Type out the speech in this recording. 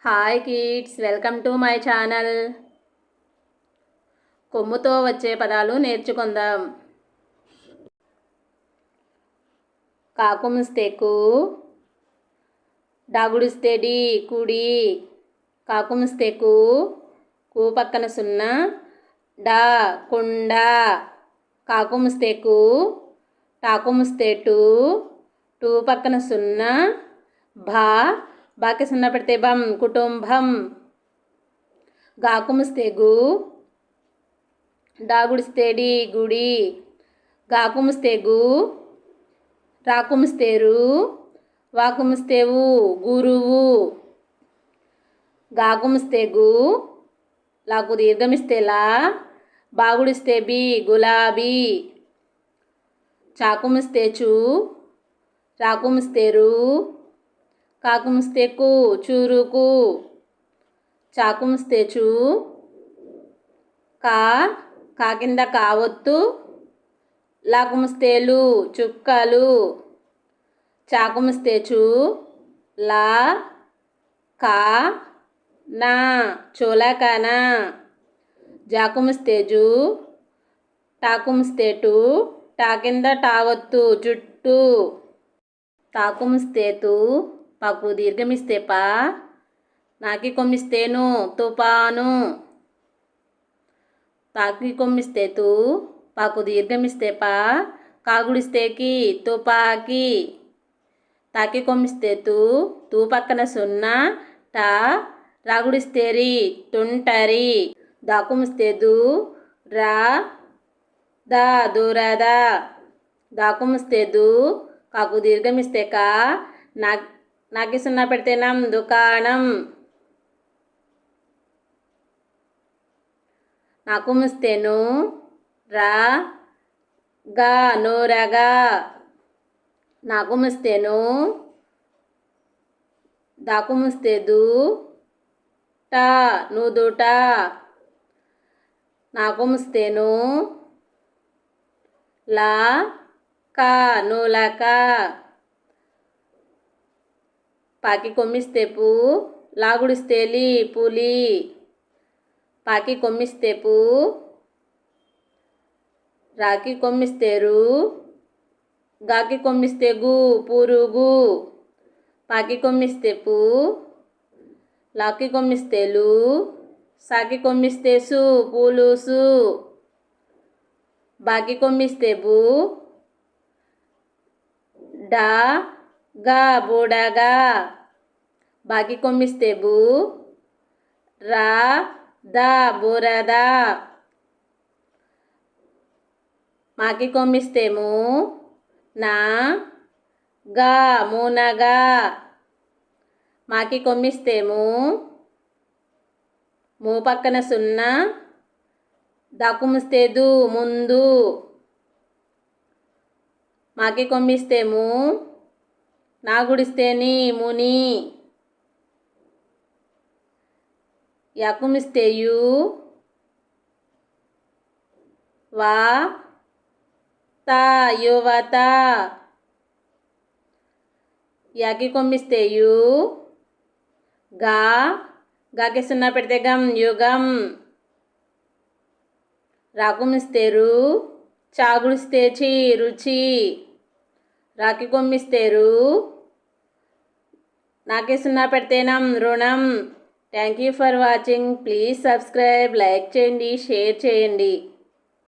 Hi kids, welcome to my channel. కొమ్ముతో వచ్చే పదాలు నేర్చుకుందాం. కాకుమిస్తే కు, డాగుడిస్తే డి కుడి. కాకుమిస్తే కు పక్కన సున్నా, డా కుండ. కాకుమిస్తే కు, టాకుమిస్తే టూ పక్కన సున్నా, బాకి సున్నా పెడితే బం కుటుంబం. గాకుమిస్తే గు, డాగుడిస్తే డి గుడి. గాకుమిస్తే గు, రాకుమిస్తే రు, వాకుమిస్తే వు గురువు. గాకుమిస్తే గు, లాకు దీర్ఘమిస్తే లా, బాగుడిస్తే బి గులాబీ. చాకుమిస్తే చు, రాకుమిస్తే రు, కాకుమిస్తే కు చురుకు. చాకుమిస్తే చు, కా కింద కావొత్తు, లాకుమిస్తే లు చుక్కలు. చాకుమిస్తే చు, లా కా నా చులకన. జాకుమిస్తే జు, టాకుమిస్తే టు, టా కింద టావొత్తు జుట్టు. తాకుమిస్తే తు, పాకు దీర్ఘమిస్తే పా, నాకి కొమ్మిస్తే ను తుపాను. తాకి కొమ్మిస్తే తు, పాకు దీర్ఘమిస్తే పా, కాగుడిస్తే కి తుపాకి. తాకి కొమ్మిస్తే తూ పక్కన సున్నా, టా, రాగుడిస్తే రి తుంటరి. దాకుమిస్తే దు, రా, దా దురద. దాకుమిస్తే దు, కాకు దీర్ఘమిస్తే కా, నాకి సున్నా పెడితే నం దుకాణం. నాకుమిస్తే ను, రా, గా నోరగా. నాకుమిస్తే ను, దాకుమిస్తే దు, టా నుదుట. నాకుమిస్తే ను, లా, కా నులక. పాకి కొమ్మిస్తే పు, లాగుడిస్తే లి పులి. పాకి కొమ్మిస్తే పు, రాకి కొమ్మిస్తే రు, గాకి కొమ్మిస్తే గు పురుగు. పాకి కొమ్మిస్తే పు, లాకి కొమ్మిస్తే లు, సాకి కొమ్మిస్తే సు పులుసు. బాకి కొమ్మిస్తే బు, డా గా బుడగా. బాకి కొమ్మిస్తే బు, రా, దా బురద. మాకి కొమ్మిస్తే ము, నా, గా మునగా. మాకి కొమ్మిస్తే ము పక్కన సున్నా, దాకుమిస్తే దు ముందు. మాకి కొమ్మిస్తే ము, నాగుడిస్తే ని ముని. యాకుమిస్తే యు, వా, తా యువత. యాకి కొమ్మిస్తే యు, గాకి సున్నా పెడితే గం యుగం. రాకుమిస్తే రు, చాగుడిస్తే చి రుచి. రాకి కొమ్మిస్తే రు, నాకి సున్నా పెడితే నం రుణం. Thank you for watching. Please subscribe, like చేయండి, షేర్ చేయండి.